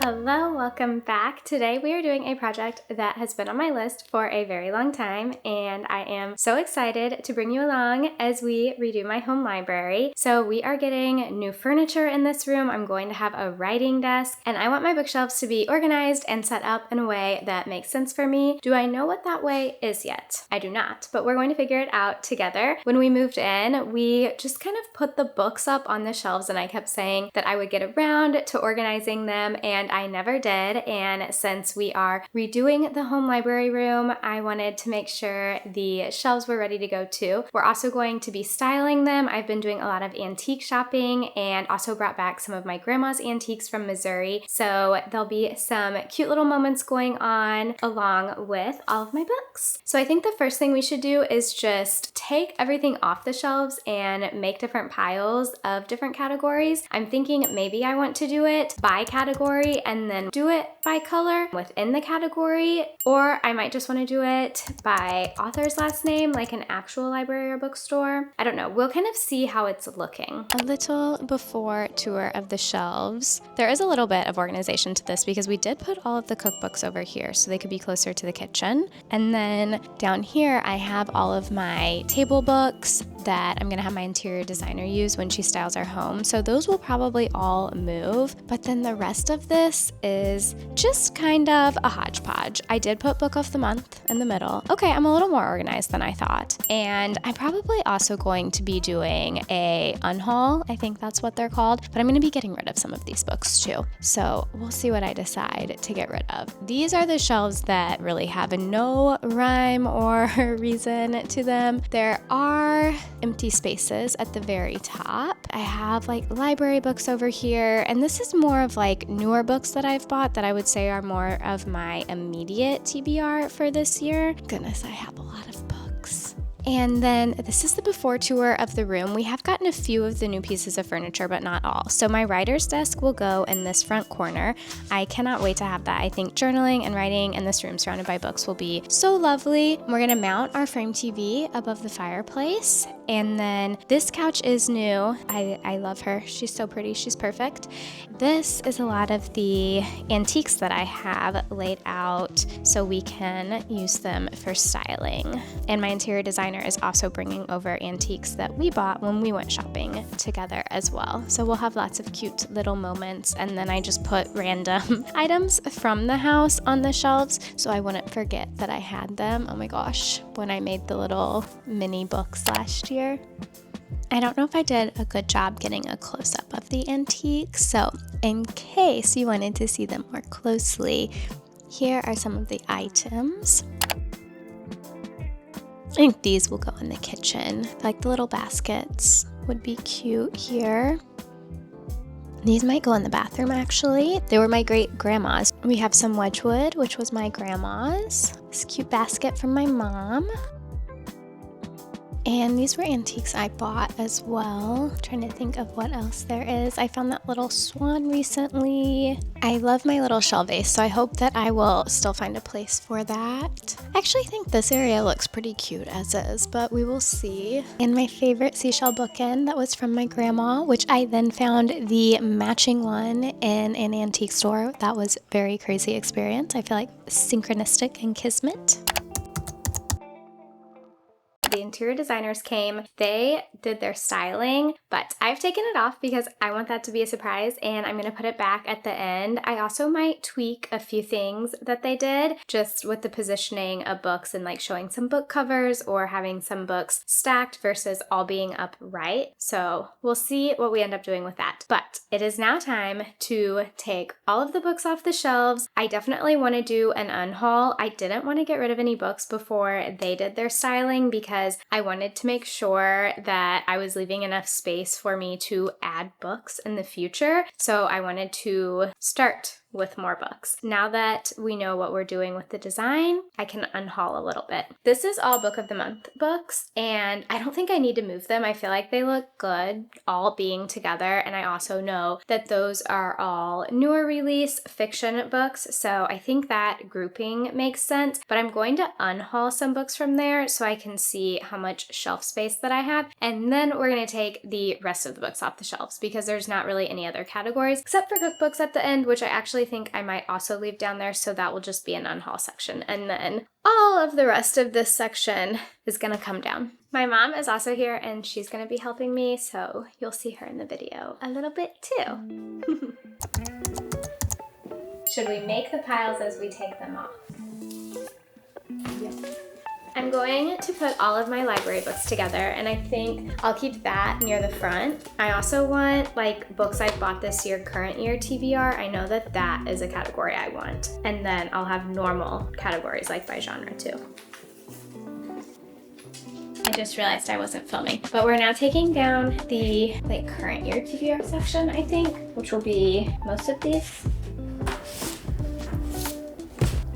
Hello, welcome back. Today we are doing a project that has been on my list for a very long time, and I am so excited to bring you along as we redo my home library. So we are getting new furniture in this room. I'm going to have a writing desk, and I want my bookshelves to be organized and set up in a way that makes sense for me. Do I know what that way is yet? I do not, but we're going to figure it out together. When we moved in, we just kind of put the books up on the shelves, and I kept saying that I would get around to organizing them, and I never did. And since we are redoing the home library room, I wanted to make sure the shelves were ready to go too. We're also going to be styling them. I've been doing a lot of antique shopping and also brought back some of my grandma's antiques from Missouri. So there'll be some cute little moments going on along with all of my books. So I think the first thing we should do is just take everything off the shelves and make different piles of different categories. I'm thinking maybe I want to do it by category and then do it by color within the category, or I might just want to do it by author's last name, like an actual library or bookstore. I don't know. We'll kind of see how it's looking. A little before tour of the shelves. There is a little bit of organization to this because we did put all of the cookbooks over here so they could be closer to the kitchen. And then down here I have all of my table books that I'm gonna have my interior designer use when she styles our home. So those will probably all move, but then the rest of this is just kind of a hodgepodge. I did put book of the month in the middle. Okay, I'm a little more organized than I thought. And I'm probably also going to be doing a unhaul. I think that's what they're called, but I'm gonna be getting rid of some of these books too. So we'll see what I decide to get rid of. These are the shelves that really have no rhyme or reason to them. There are empty spaces at the very top. I have like library books over here, and this is more of like newer books that I've bought that I would say are more of my immediate TBR for this year. Goodness, I have a lot of books. And then this is the before tour of the room. We have gotten a few of the new pieces of furniture, but not all. So my writer's desk will go in this front corner. I cannot wait to have that. I think journaling and writing in this room surrounded by books will be so lovely. We're gonna mount our frame TV above the fireplace. And then this couch is new. I love her. She's so pretty. She's perfect. This is a lot of the antiques that I have laid out so we can use them for styling. And my interior designer is also bringing over antiques that we bought when we went shopping together as well. So we'll have lots of cute little moments. And then I just put random items from the house on the shelves so I wouldn't forget that I had them. Oh my gosh, when I made the little mini books last year. I don't know if I did a good job getting a close-up of the antiques, so in case you wanted to see them more closely, here are some of the items. I think these will go in the kitchen. Like the little baskets would be cute here. These might go in the bathroom actually. They were my great grandma's. We have some Wedgwood, which was my grandma's. This cute basket from my mom. And these were antiques I bought as well. I'm trying to think of what else there is. I found that little swan recently. I love my little shell vase, so I hope that I will still find a place for that. I actually think this area looks pretty cute as is, but we will see. And my favorite seashell bookend that was from my grandma, which I then found the matching one in an antique store. That was a very crazy experience. I feel like synchronistic and kismet. The interior designers came, they did their styling, but I've taken it off because I want that to be a surprise and I'm going to put it back at the end. I also might tweak a few things that they did just with the positioning of books and like showing some book covers or having some books stacked versus all being upright. So we'll see what we end up doing with that. But it is now time to take all of the books off the shelves. I definitely want to do an unhaul. I didn't want to get rid of any books before they did their styling because I wanted to make sure that I was leaving enough space for me to add books in the future. So I wanted to start with more books. Now that we know what we're doing with the design, I can unhaul a little bit. This is all book of the month books, and I don't think I need to move them. I feel like they look good all being together, and I also know that those are all newer release fiction books, so I think that grouping makes sense, but I'm going to unhaul some books from there so I can see how much shelf space that I have, and then we're going to take the rest of the books off the shelves because there's not really any other categories except for cookbooks at the end, which I actually actually think I might also leave down there, so that will just be an unhaul section. And then all of the rest of this section is gonna come down. My mom is also here and she's gonna be helping me, so you'll see her in the video a little bit too. Should we make the piles as we take them off? Yes. I'm going to put all of my library books together, and I think I'll keep that near the front. I also want like books I bought this year, current year TBR. I know that that is a category I want. And then I'll have normal categories like by genre too. I just realized I wasn't filming, but we're now taking down the like current year TBR section, I think, which will be most of these.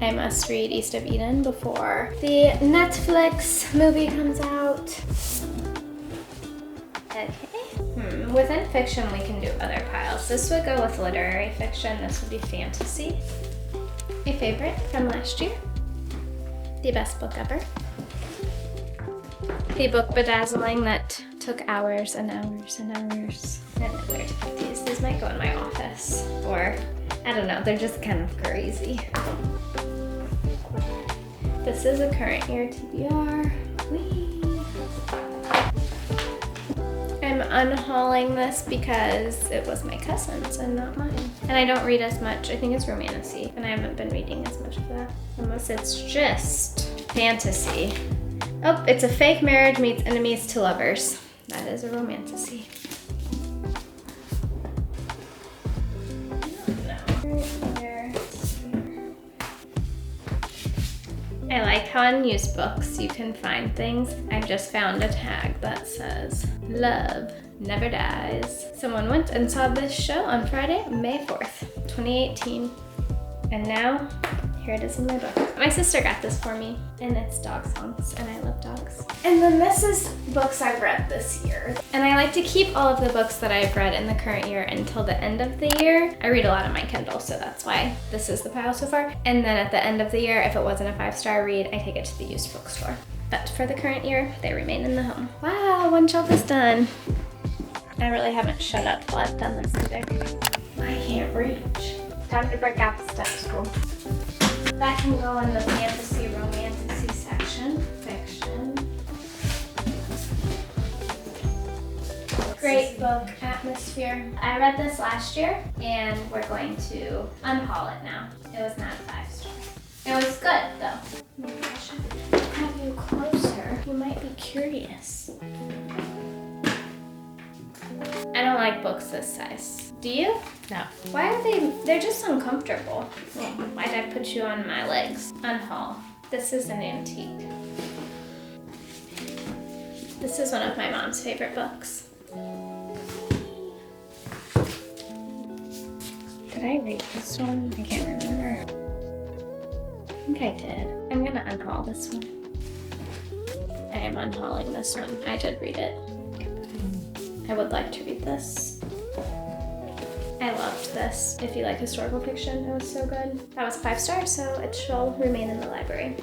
I must read East of Eden before the Netflix movie comes out. Okay. Within fiction, we can do other piles. This would go with literary fiction. This would be fantasy. A favorite from last year. The best book ever. The book bedazzling that took hours and hours and hours. I don't know where to put these. These might go in my office, or I don't know, they're just kind of crazy. This is a current year TBR. Whee! I'm unhauling this because it was my cousin's and not mine. And I don't read as much. I think it's romantasy, and I haven't been reading as much of that. Unless it's just fantasy. Oh, it's a fake marriage meets enemies to lovers. That is a romantasy. I like how on used books you can find things. I've just found a tag that says, "Love never dies." Someone went and saw this show on Friday, May 4th, 2018. And now, here it is in my book. My sister got this for me, and it's dog songs, and I love dogs. And then this is books I've read this year. And I like to keep all of the books that I've read in the current year until the end of the year. I read a lot on my Kindle, so that's why this is the pile so far. And then at the end of the year, if it wasn't a 5-star read, I take it to the used bookstore. But for the current year, they remain in the home. Wow, one shelf is done. I really haven't shut up while I've done this either. I can't reach. Time to break out the step stool. That can go in the fantasy, romantasy section. Fiction. Great book, Atmosphere. I read this last year, and we're going to unhaul it now. It was not a 5-star. It was good, though. Maybe I should have you closer. You might be curious. I don't like books this size. Do you? No. Why are they're just uncomfortable. Why'd I put you on my legs? Unhaul. This is an antique. This is one of my mom's favorite books. Did I read this one? I can't remember. I think I did. I'm gonna unhaul this one. I am unhauling this one. I did read it. I would like to read this. I loved this. If you like historical fiction, it was so good. That was 5 stars, so it shall remain in the library.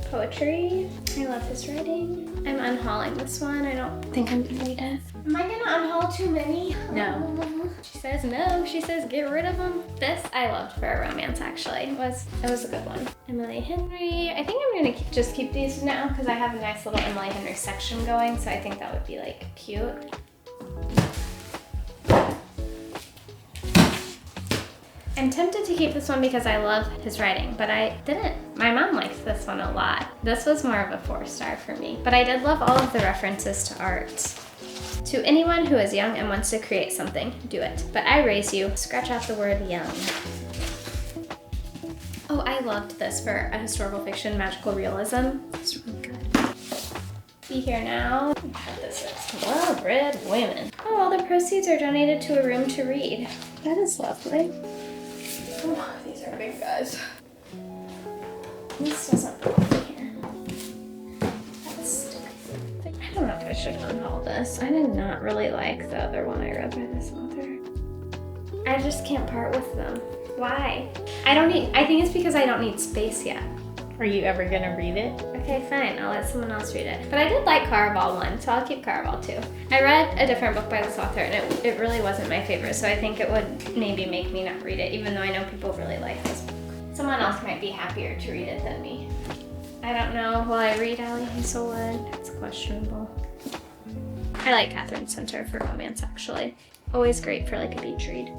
Poetry. I love his writing. I'm unhauling this one. I don't think I'm gonna read it. Am I gonna unhaul too many? No. She says no. She says get rid of them. This I loved for a romance, actually. It was a good one. Emily Henry. I think I'm gonna just keep these now because I have a nice little Emily Henry section going, so I think that would be like cute. I'm tempted to keep this one because I love his writing, but I didn't. My mom likes this one a lot. This was more of a 4-star for me, but I did love all of the references to art. To anyone who is young and wants to create something, do it. But I raise you, scratch out the word young. Oh, I loved this for a historical fiction, magical realism. It's really good. Be Here Now. This is Well-Read Women. Oh, all the proceeds are donated to a room to read. That is lovely. Oh, these are big guys. This doesn't belong here. That's stupid. I don't know if I should unhaul this. I did not really like the other one I read by this author. I just can't part with them. Why? I think it's because I don't need space yet. Are you ever gonna read it? Okay, fine. I'll let someone else read it. But I did like Caraval 1, so I'll keep Caraval 2. I read a different book by this author, and it really wasn't my favorite, so I think it would maybe make me not read it, even though I know people really like this book. Someone else might be happier to read it than me. I don't know. Will I read Allie Hazelwood? It's questionable. I like Catherine Center for romance, actually. Always great for like a beach read.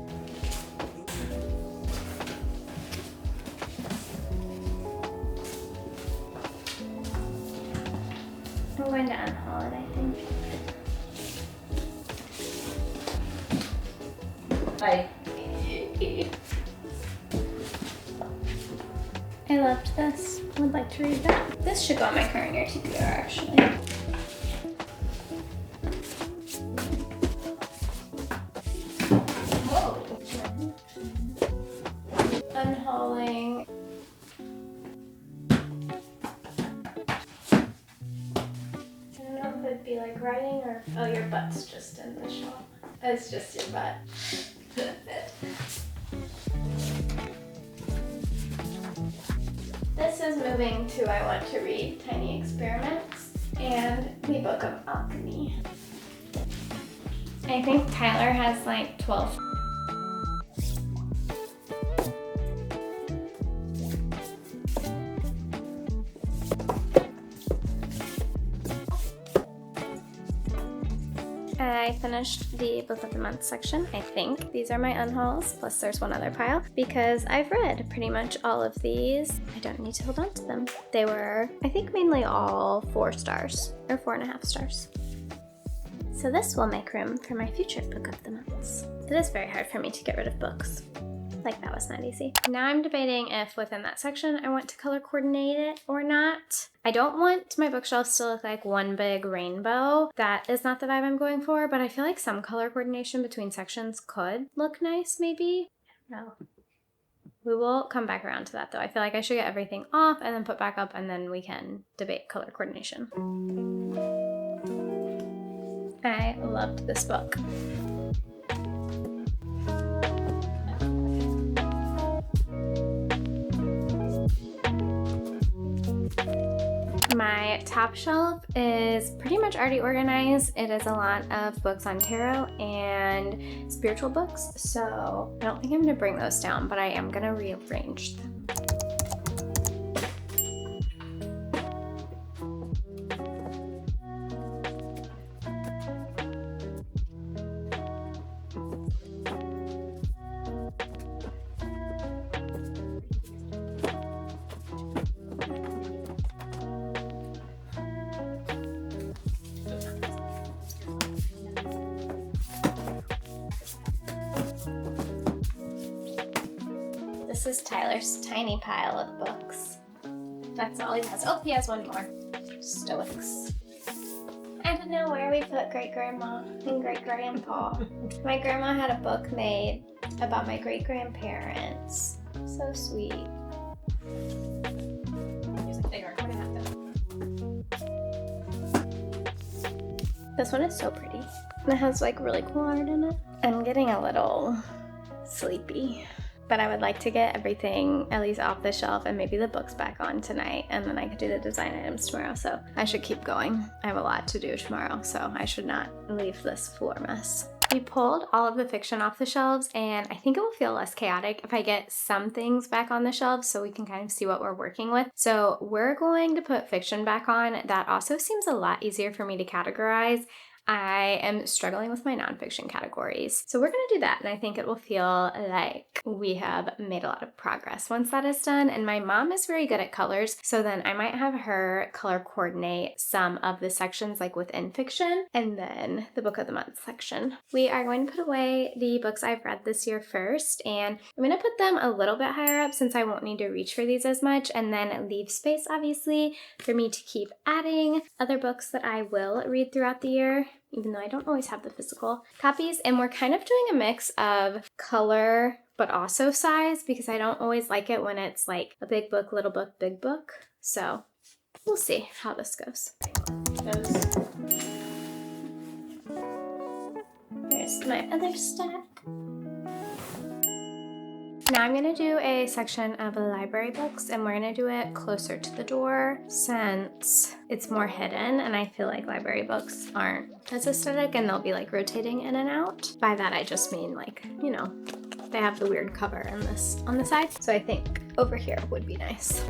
I'm going to unhaul it, I think. Bye. I loved this. Would like to read that. This should go on my current year TBR, actually. Whoa. Unhauling. I don't know if it'd be like writing or... Oh, your butt's just in the shop. It's just your butt. This is moving to I Want to Read Tiny Experiments and the Book of Alchemy. I think Tyler has like 12. I finished the Book of the Month section, I think. These are my unhauls, plus there's one other pile, because I've read pretty much all of these. I don't need to hold on to them. They were, I think, mainly all 4 stars, or 4.5 stars. So this will make room for my future Book of the Months. It is very hard for me to get rid of books. Like, that was not easy. Now I'm debating if within that section I want to color coordinate it or not. I don't want my bookshelves to look like one big rainbow. That is not the vibe I'm going for, but I feel like some color coordination between sections could look nice, maybe. I don't know. We will come back around to that though. I feel like I should get everything off and then put back up, and then we can debate color coordination. I loved this book. My top shelf is pretty much already organized. It is a lot of books on tarot and spiritual books, so I don't think I'm gonna bring those down, but I am gonna rearrange them. This is Tyler's tiny pile of books. That's all he has. Oh, he has one more. Stoics. I don't know where we put great-grandma and great-grandpa. My grandma had a book made about my great-grandparents. So sweet. This one is so pretty. It has like really cool art in it. I'm getting a little sleepy, but I would like to get everything at least off the shelf and maybe the books back on tonight, and then I could do the design items tomorrow. So I should keep going. I have a lot to do tomorrow, so I should not leave this floor mess. We pulled all of the fiction off the shelves, and I think it will feel less chaotic if I get some things back on the shelves so we can kind of see what we're working with. So we're going to put fiction back on. That also seems a lot easier for me to categorize. I am struggling with my nonfiction categories. So we're gonna do that, and I think it will feel like we have made a lot of progress once that is done. And my mom is very good at colors, so then I might have her color coordinate some of the sections like within fiction, and then the Book of the Month section. We are going to put away the books I've read this year first, and I'm gonna put them a little bit higher up since I won't need to reach for these as much, and then leave space, obviously, for me to keep adding other books that I will read throughout the year, even though I don't always have the physical copies. And we're kind of doing a mix of color but also size, because I don't always like it when it's like a big book, little book, big book. So we'll see how this goes. Here's my other stack. Now I'm gonna do a section of library books, and we're gonna do it closer to the door since it's more hidden, and I feel like library books aren't as aesthetic and they'll be like rotating in and out. By that I just mean like, you know, they have the weird cover in this on the side. So I think over here would be nice.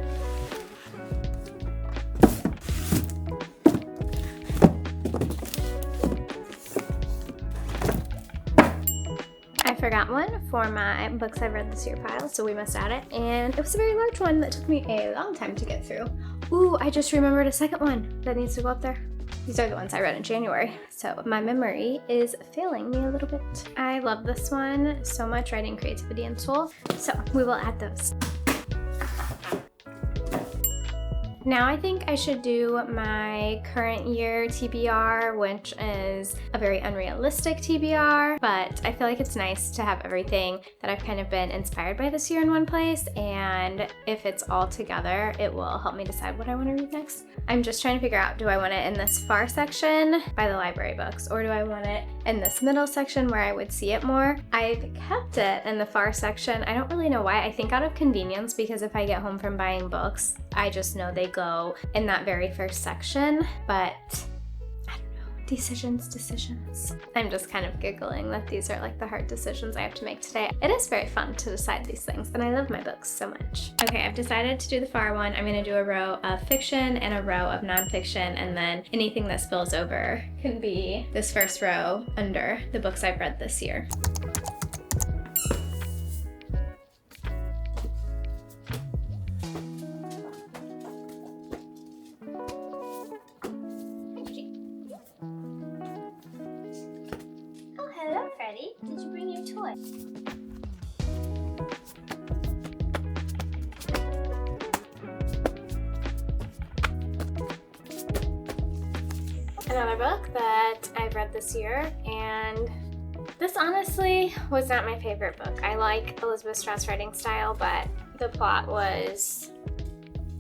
I forgot one for my books I've read this year pile, so we must add it. And it was a very large one that took me a long time to get through. Ooh, I just remembered a second one that needs to go up there. These are the ones I read in January, so my memory is failing me a little bit. I love this one so much, Writing Creativity and Soul, so we will add those. Now I think I should do my current year TBR, which is a very unrealistic TBR, but I feel like it's nice to have everything that I've kind of been inspired by this year in one place, and if it's all together, it will help me decide what I want to read next. I'm just trying to figure out, do I want it in this far section by the library books, or do I want it in this middle section where I would see it more? I've kept it in the far section. I don't really know why. I think out of convenience, because if I get home from buying books, I just know they go in that very first section, but I don't know. Decisions. I'm just kind of giggling that these are like the hard decisions I have to make today. It is very fun to decide these things, and I love my books so much. Okay, I've decided to do the far one. I'm gonna do a row of fiction and a row of nonfiction, and then anything that spills over can be this first row under the books I've read this year. Did you bring your toy? Another book that I've read this year, and this honestly was not my favorite book. I like Elizabeth Strauss writing style, but the plot was,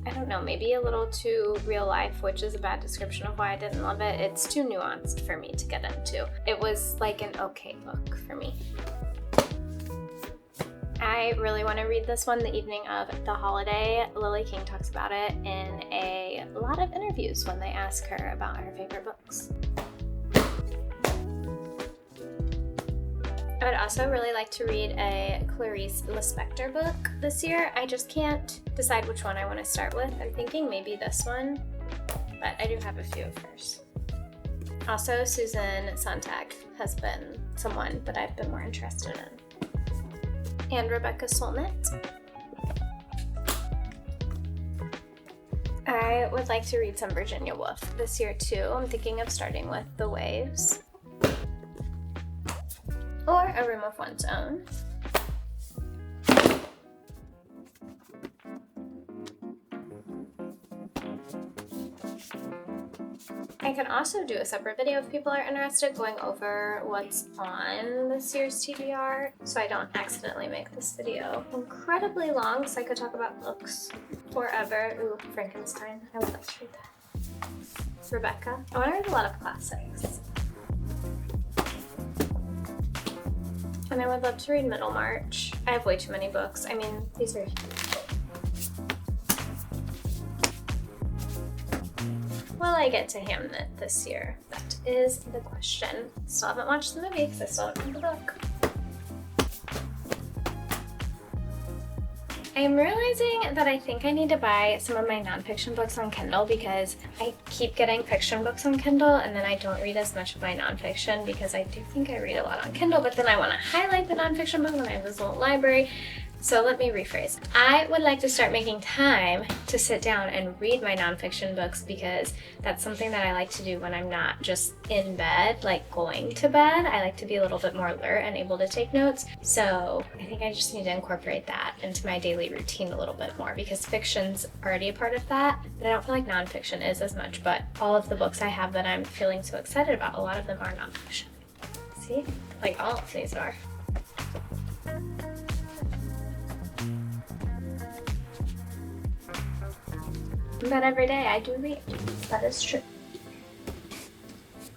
I don't know, maybe a little too real life, which is a bad description of why I didn't love it. It's too nuanced for me to get into. It was like an okay book for me. I really want to read this one the evening of the holiday. Lily King talks about it in a lot of interviews when they ask her about her favorite books. I would also really like to read a Clarice Lispector book this year. I just can't decide which one I want to start with. I'm thinking maybe this one, but I do have a few first. Also, Susan Sontag has been someone that I've been more interested in. And Rebecca Solnit. I would like to read some Virginia Woolf this year too. I'm thinking of starting with The Waves. Or A Room of One's Own. I can also do a separate video if people are interested, going over what's on this year's TBR, so I don't accidentally make this video incredibly long, so I could talk about books forever. Ooh, Frankenstein. I would like to read that. Rebecca. I want to read a lot of classics. And I would love to read Middlemarch. I have way too many books. I mean, these are huge. Will I get to Hamnet this year? That is the question. Still haven't watched the movie because I still haven't read the book. I'm realizing that I think I need to buy some of my nonfiction books on Kindle, because I keep getting fiction books on Kindle and then I don't read as much of my nonfiction, because I do think I read a lot on Kindle, but then I want to highlight the nonfiction book when I have this little library. So let me rephrase. I would like to start making time to sit down and read my nonfiction books, because that's something that I like to do when I'm not just in bed, like going to bed. I like to be a little bit more alert and able to take notes. So I think I just need to incorporate that into my daily routine a little bit more, because fiction's already a part of that, but I don't feel like nonfiction is as much. But all of the books I have that I'm feeling so excited about, a lot of them are nonfiction. See? Like all of these are. But every day I do read. That is true.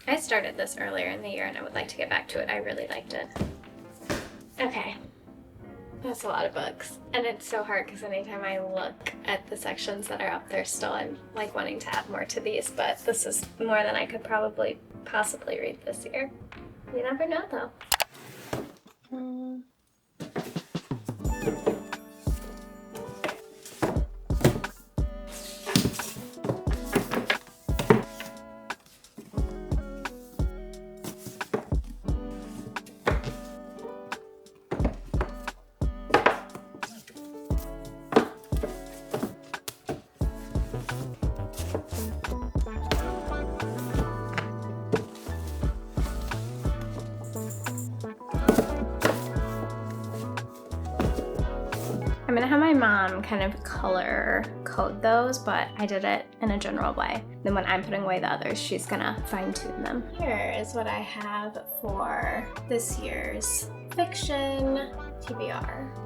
I started this earlier in the year and I would like to get back to it. I really liked it. Okay. That's a lot of books. And it's so hard because anytime I look at the sections that are up there still, I'm like wanting to add more to these, but this is more than I could probably possibly read this year. You never know though. I'm gonna have my mom kind of color code those, but I did it in a general way. Then when I'm putting away the others, she's gonna fine tune them. Here is what I have for this year's fiction TBR.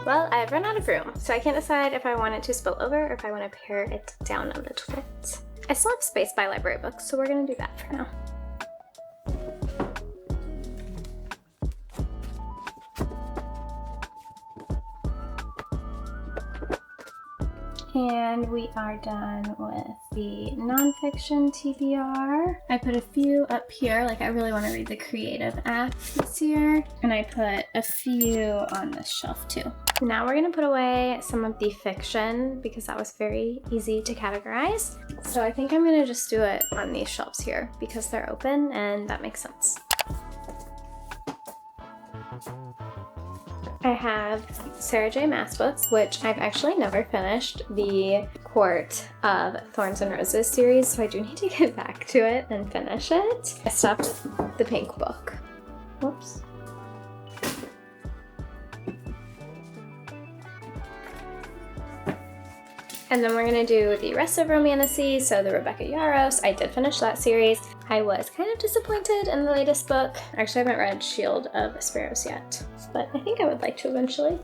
Well, I've run out of room, so I can't decide if I want it to spill over or if I want to pare it down a little bit. I still have space by library books, so we're gonna do that for now. And we are done with the nonfiction TBR. I put a few up here, like I really want to read the creative act this year. And I put a few on this shelf too. Now we're gonna put away some of the fiction because that was very easy to categorize. So I think I'm gonna just do it on these shelves here because they're open and that makes sense. I have Sarah J. Maas books, which I've actually never finished the Court of Thorns and Roses series, so I do need to get back to it and finish it. I stopped the pink book. Whoops. And then we're gonna do the rest of Romantasy, so the Rebecca Yarros. I did finish that series. I was kind of disappointed in the latest book. Actually, I haven't read Shield of Sparrows yet, but I think I would like to eventually.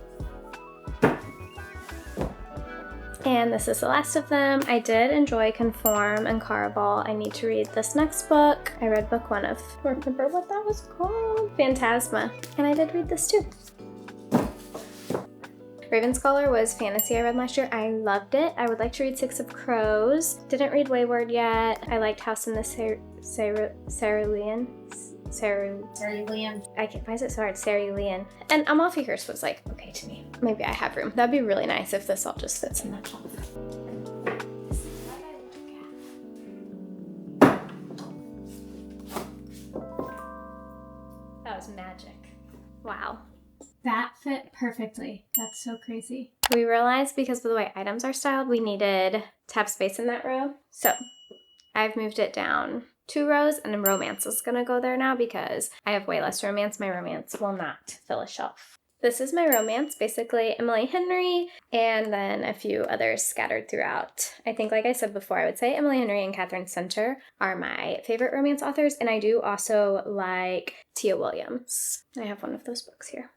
And this is the last of them. I did enjoy Conform and Caraval. I need to read this next book. I read book one of, I don't remember what that was called, Phantasma, and I did read this too. Ravenscaller was fantasy I read last year. I loved it. I would like to read Six of Crows. Didn't read Wayward yet. I liked House in the Cerulean. I can't, why is it so hard? Cerulean. And Amalfi Hearst was like, okay to me. Maybe I have room. That'd be really nice if this all just fits in that shelf. That was magic. Wow. That fit perfectly. That's so crazy. We realized because of the way items are styled, we needed to have space in that row. So I've moved it down 2 rows and then romance is gonna go there now because I have way less romance. My romance will not fill a shelf. This is my romance, basically Emily Henry and then a few others scattered throughout. I think, like I said before, I would say Emily Henry and Catherine Center are my favorite romance authors, and I do also like Tia Williams. I have one of those books here.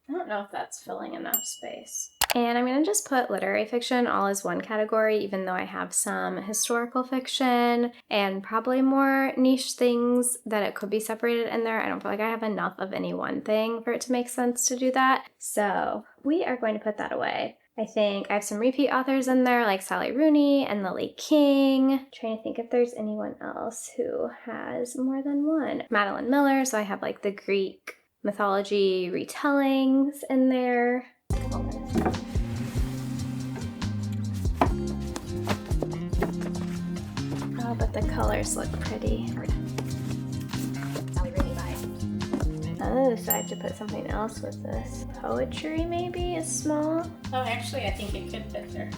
I don't know if that's filling enough space. And I'm gonna just put literary fiction all as one category, even though I have some historical fiction and probably more niche things that it could be separated in there. I don't feel like I have enough of any one thing for it to make sense to do that. So we are going to put that away. I think I have some repeat authors in there like Sally Rooney and Lily King. I'm trying to think if there's anyone else who has more than one. Madeline Miller, so I have like the Greek mythology retellings in there. Oh, but the colors look pretty. Oh, so I have to put something else with this. Poetry maybe is small. Oh, actually, I think it could fit there.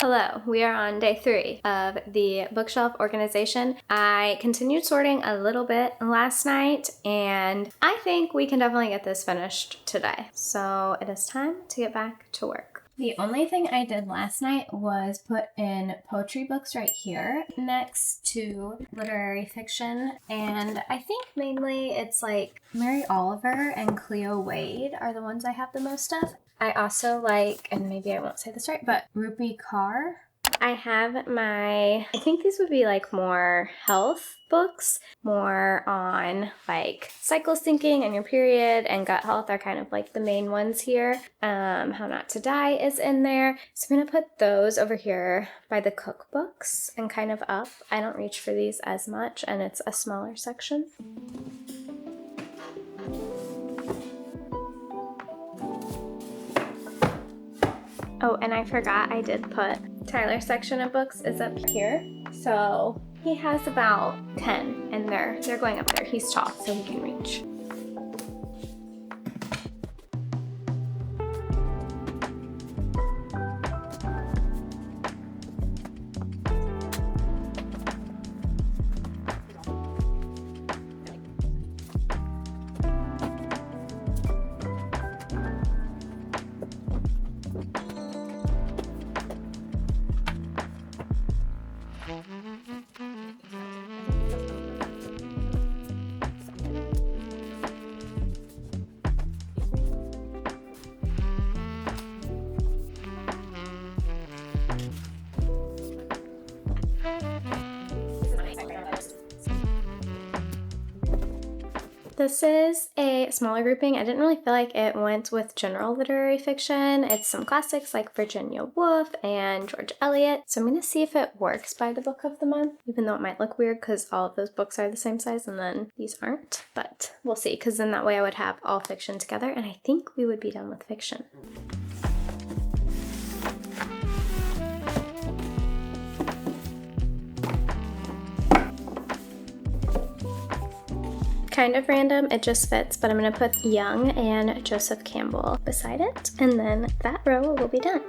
Hello, we are on day 3 of the bookshelf organization. I continued sorting a little bit last night and I think we can definitely get this finished today. So it is time to get back to work. The only thing I did last night was put in poetry books right here next to literary fiction, and I think mainly it's like Mary Oliver and Cleo Wade are the ones I have the most of. I also like, and maybe I won't say this right, but Rupi Kaur. I have I think these would be like more health books, more on like cycle syncing and your period and gut health are kind of like the main ones here. How Not to Die is in there. So I'm gonna put those over here by the cookbooks and kind of up. I don't reach for these as much and it's a smaller section. Oh, and I forgot I did put Tyler's section of books is up here. So he has about 10 and they're going up there. He's tall, so he can reach. This is a smaller grouping. I didn't really feel like it went with general literary fiction. It's some classics like Virginia Woolf and George Eliot. So I'm going to see if it works by the book of the month, even though it might look weird because all of those books are the same size and then these aren't. But we'll see, because then that way I would have all fiction together and I think we would be done with fiction. Kind of random, it just fits, but I'm going to put Young and Joseph Campbell beside it, and then that row will be done.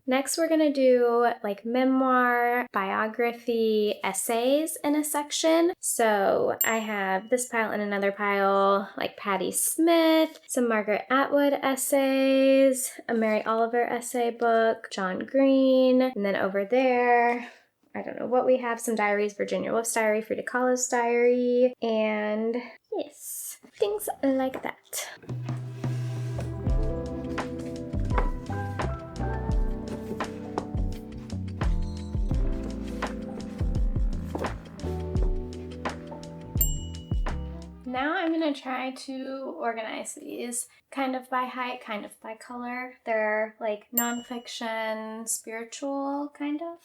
Next, we're gonna do like memoir, biography, essays in a section. So I have this pile and another pile, like Patti Smith, some Margaret Atwood essays, a Mary Oliver essay book, John Green, and then over there, I don't know what we have, some diaries, Virginia Woolf's diary, Frida Kahlo's diary, and yes, things like that. Now I'm going to try to organize these kind of by height, kind of by color. They're like nonfiction, spiritual, kind of.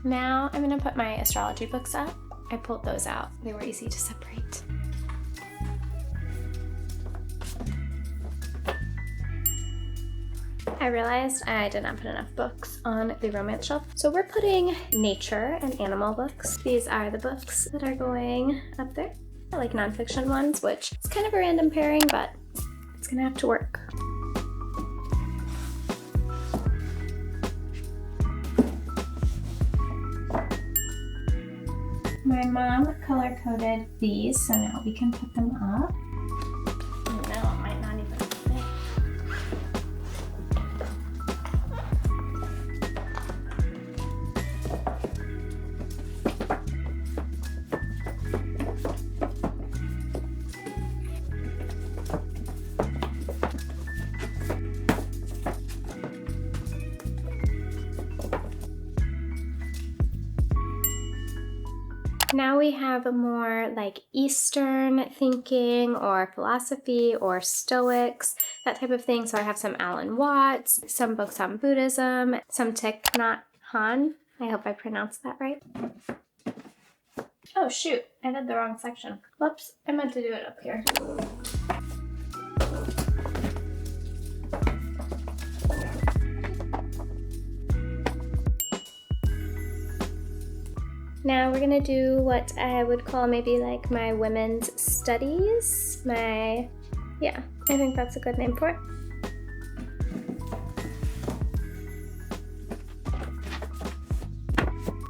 Now I'm going to put my astrology books up. I pulled those out. They were easy to separate. I realized I did not put enough books on the romance shelf, so we're putting nature and animal books. These are the books that are going up there. I like nonfiction ones, which is kind of a random pairing, but it's gonna have to work. My mom color-coded these, so now we can put them up. No, it might not even fit. Now we have more like Eastern thinking or philosophy or Stoics, that type of thing. So I have some Alan Watts, some books on Buddhism, some Thich Nhat Hanh. I hope I pronounced that right. Oh shoot, I did the wrong section. Whoops, I meant to do it up here. Now we're gonna do what I would call maybe like my women's studies. Yeah, I think that's a good name for it.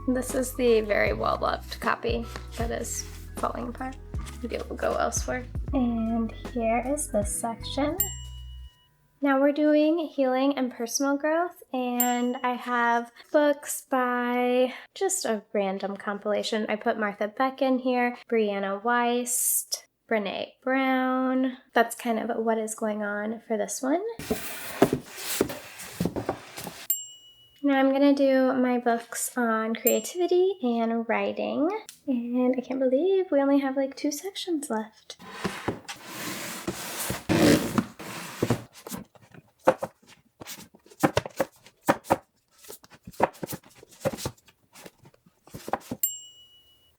This is the very well-loved copy that is falling apart. Maybe it will go elsewhere. And here is this section. Now we're doing healing and personal growth, and I have books by just a random compilation. I put Martha Beck in here, Brianna Weiss, Brene Brown. That's kind of what is going on for this one. Now I'm gonna do my books on creativity and writing, and I can't believe we only have like 2 sections left.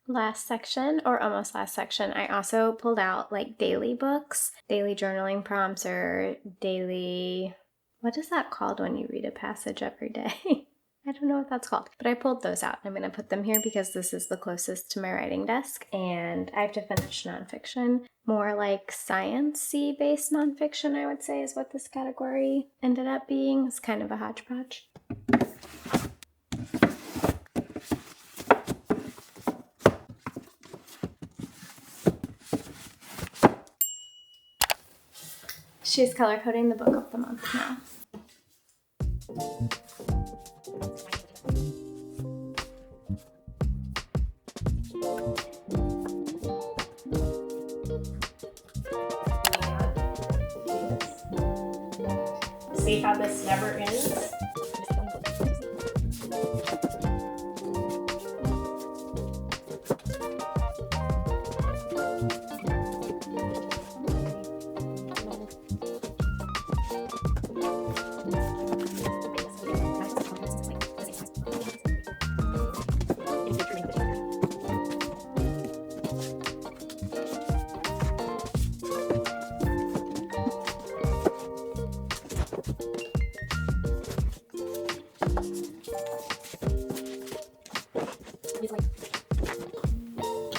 Last section, or almost last section, I also pulled out like daily books, daily journaling prompts, or daily, what is that called when you read a passage every day? I don't know what that's called, but I pulled those out. I'm gonna put them here because this is the closest to my writing desk, and I have to finish nonfiction. More like science-y based nonfiction, I would say, is what this category ended up being. It's kind of a hodgepodge. She's color coding the book of the month now. See how this never ends?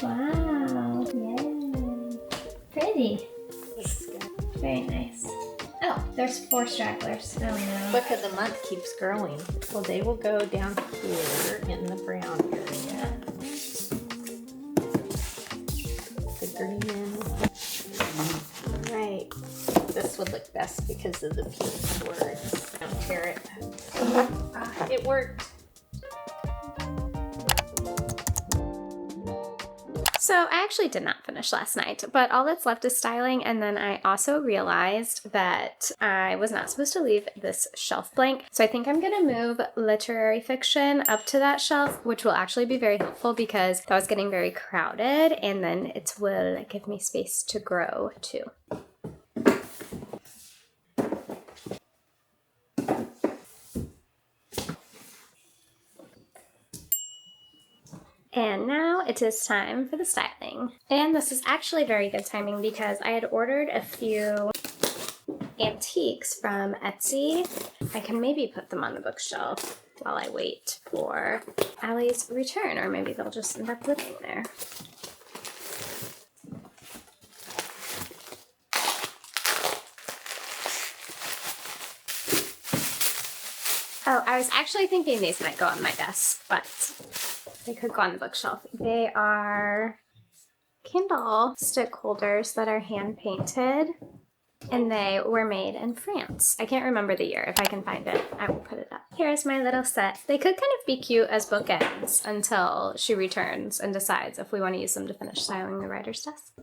Wow, yay. Pretty. Very nice. Oh, there's 4 stragglers. Oh no. Book of the month keeps growing. Well, they will go down here in the brown area. The green. Right. This would look best because of the pink words. Don't tear it. It worked. So I actually did not finish last night, but all that's left is styling, and then I also realized that I was not supposed to leave this shelf blank. So I think I'm gonna move literary fiction up to that shelf, which will actually be very helpful because that was getting very crowded, and then it will give me space to grow too. And now it is time for the styling. And this is actually very good timing because I had ordered a few antiques from Etsy. I can maybe put them on the bookshelf while I wait for Allie's return, or maybe they'll just end up living there. Oh, I was actually thinking these might go on my desk, but they could go on the bookshelf. They are Kindle stick holders that are hand painted, and they were made in France. I can't remember the year. If I can find it, I will put it up. Here's my little set. They could kind of be cute as bookends until she returns and decides if we want to use them to finish styling the writer's desk.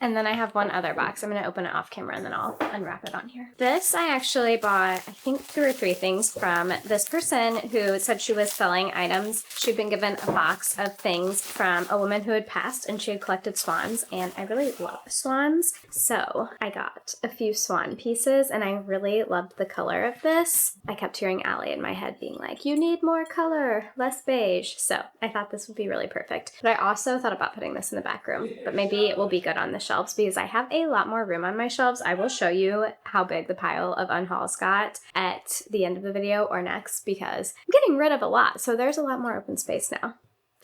And then I have one other box. I'm going to open it off camera and then I'll unwrap it on here. This I actually bought, I think 2 or 3 things from this person who said she was selling items. She'd been given a box of things from a woman who had passed and she had collected swans, and I really love swans. So I got a few swan pieces and I really loved the color of this. I kept hearing Allie in my head being like, you need more color, less beige. So I thought this would be really perfect. But I also thought about putting this in the back room, but maybe it will be good on the shelves because I have a lot more room on my shelves. I will show you how big the pile of unhauls got at the end of the video or next because I'm getting rid of a lot. So there's a lot more open space now.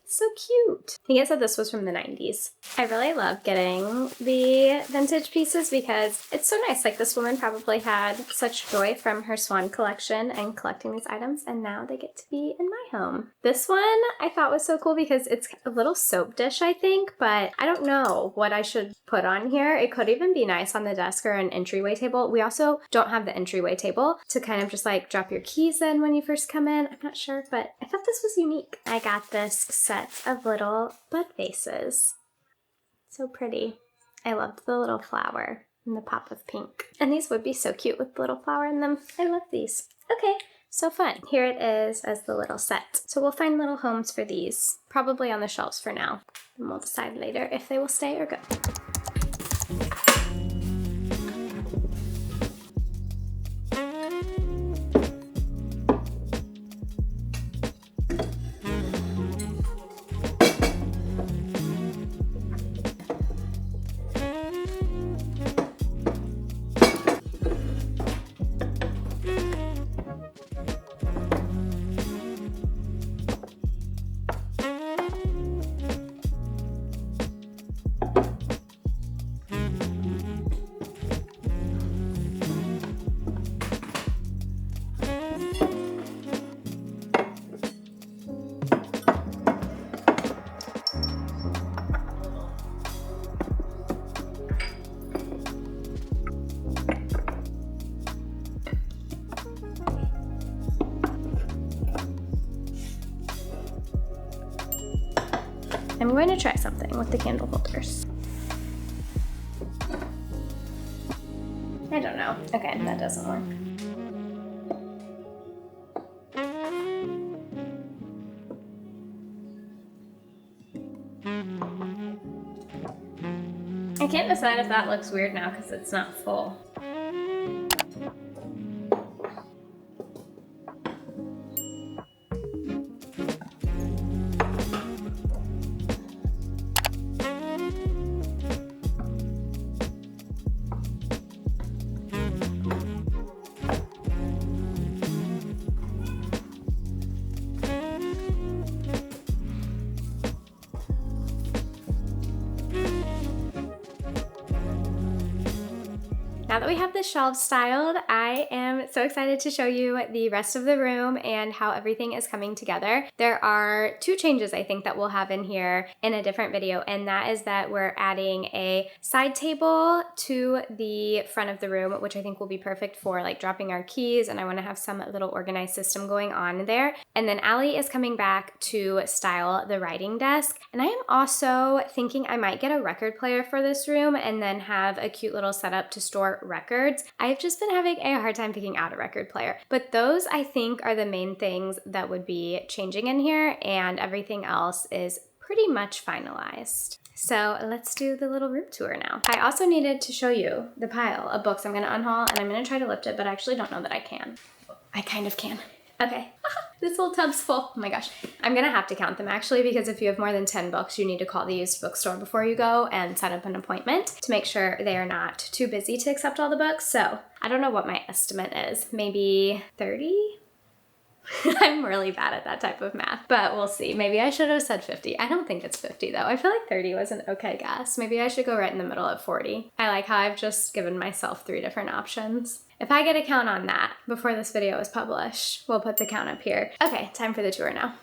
So cute. I think it said this was from the 90s. I really love getting the vintage pieces because it's so nice. Like, this woman probably had such joy from her swan collection and collecting these items, and now they get to be in my home. This one I thought was so cool because it's a little soap dish, I think, but I don't know what I should put on here. It could even be nice on the desk or an entryway table. We also don't have the entryway table to kind of just like drop your keys in when you first come in. I'm not sure, but I thought this was unique. I got this set of little bud vases. So pretty. I loved the little flower and the pop of pink. And these would be so cute with the little flower in them. I love these. Okay, so fun. Here it is as the little set. So we'll find little homes for these, probably on the shelves for now. And we'll decide later if they will stay or go. I'm going to try something with the candle holders. I don't know. Okay, that doesn't work. I can't decide if that looks weird now because it's not full. Now that we have the shelves styled, I am so excited to show you the rest of the room and how everything is coming together. There are 2 changes I think that we'll have in here in a different video, and that is that we're adding a side table to the front of the room, which I think will be perfect for like dropping our keys, and I want to have some little organized system going on there. And then Allie is coming back to style the writing desk, and I am also thinking I might get a record player for this room and then have a cute little setup to store records. I've just been having a hard time picking out a record player, but those I think are the main things that would be changing in here, and everything else is pretty much finalized. So let's do the little room tour now. I also needed to show you the pile of books I'm going to unhaul, and I'm going to try to lift it, but I actually don't know that I can. I kind of can. Okay, this whole tub's full. Oh my gosh. I'm gonna have to count them actually, because if you have more than 10 books, you need to call the used bookstore before you go and set up an appointment to make sure they are not too busy to accept all the books. So I don't know what my estimate is. Maybe 30? I'm really bad at that type of math, but we'll see. Maybe I should have said 50. I don't think it's 50 though. I feel like 30 was an okay guess. Maybe I should go right in the middle at 40. I like how I've just given myself 3 different options. If I get a count on that before this video is published, we'll put the count up here. Okay, time for the tour now.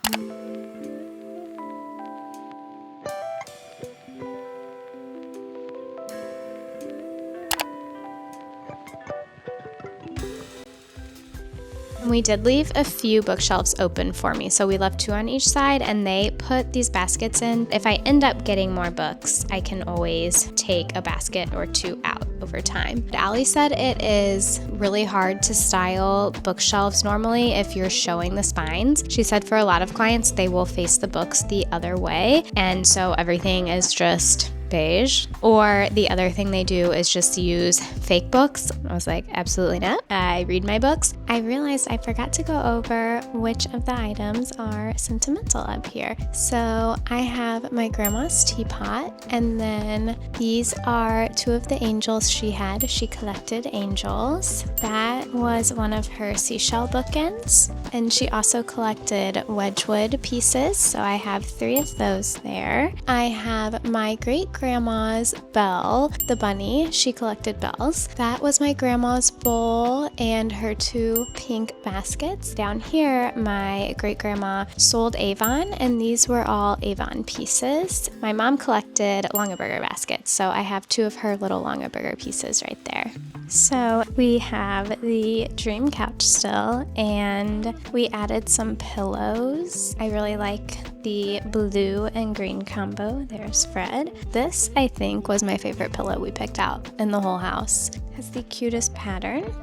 And we did leave a few bookshelves open for me. So we left 2 on each side and they put these baskets in. If I end up getting more books, I can always take a basket or 2 out over time. Allie said it is really hard to style bookshelves normally if you're showing the spines. She said for a lot of clients, they will face the books the other way. And so everything is just beige. Or the other thing they do is just use fake books. I was like, absolutely not. I read my books. I realized I forgot to go over which of the items are sentimental up here. So I have my grandma's teapot, and then these are 2 of the angels she had. She collected angels. That was one of her seashell bookends. And she also collected Wedgwood pieces. So I have 3 of those there. I have my great-grandma's bell, the bunny. She collected bells. That was my grandma's bowl and her 2 pink baskets. Down here, my great-grandma sold Avon, and these were all Avon pieces. My mom collected Longaberger baskets, so I have 2 of her little Longaberger pieces right there. So we have the dream couch still, and we added some pillows. I really like the blue and green combo. There's Fred. This, I think, was my favorite pillow we picked out in the whole house. It has the cutest pattern.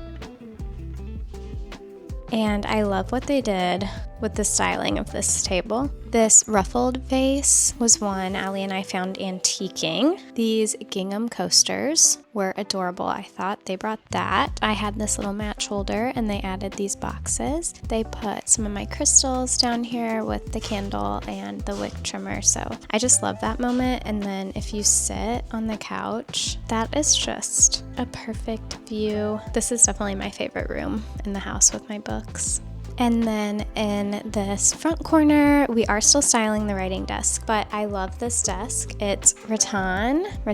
And I love what they did with the styling of this table. This ruffled vase was one Allie and I found antiquing. These gingham coasters were adorable, I thought. They brought that. I had this little match holder and they added these boxes. They put some of my crystals down here with the candle and the wick trimmer. So I just love that moment. And then if you sit on the couch, that is just a perfect view. This is definitely my favorite room in the house with my books. And then in this front corner, we are still styling the writing desk, but I love this desk. It's rattan, I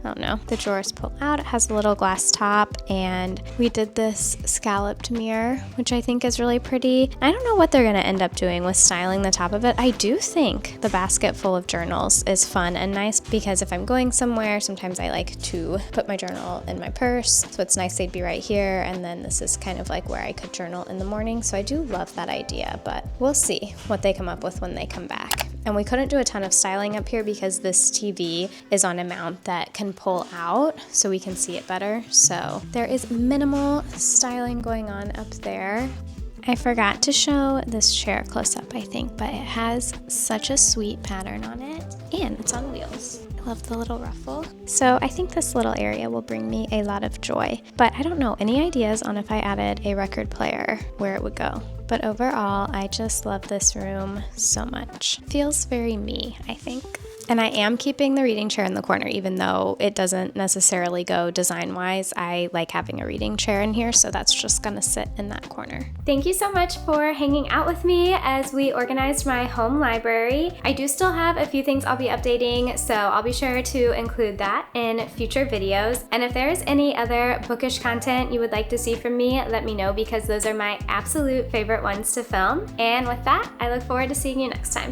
don't know. The drawers pull out, it has a little glass top, and we did this scalloped mirror, which I think is really pretty. I don't know what they're gonna end up doing with styling the top of it. I do think the basket full of journals is fun and nice because if I'm going somewhere, sometimes I like to put my journal in my purse. So it's nice they'd be right here, and then this is kind of like where I could journal in the morning. So I do love that idea, but we'll see what they come up with when they come back. And we couldn't do a ton of styling up here because this TV is on a mount that can pull out so we can see it better. So there is minimal styling going on up there. I forgot to show this chair close up, I think, but it has such a sweet pattern on it and it's on wheels. I love the little ruffle. So I think this little area will bring me a lot of joy, but I don't know any ideas on if I added a record player where it would go. But overall, I just love this room so much. Feels very me, I think. And I am keeping the reading chair in the corner, even though it doesn't necessarily go design-wise. I like having a reading chair in here, so that's just gonna sit in that corner. Thank you so much for hanging out with me as we organized my home library. I do still have a few things I'll be updating, so I'll be sure to include that in future videos. And if there's any other bookish content you would like to see from me, let me know because those are my absolute favorite ones to film. And with that, I look forward to seeing you next time.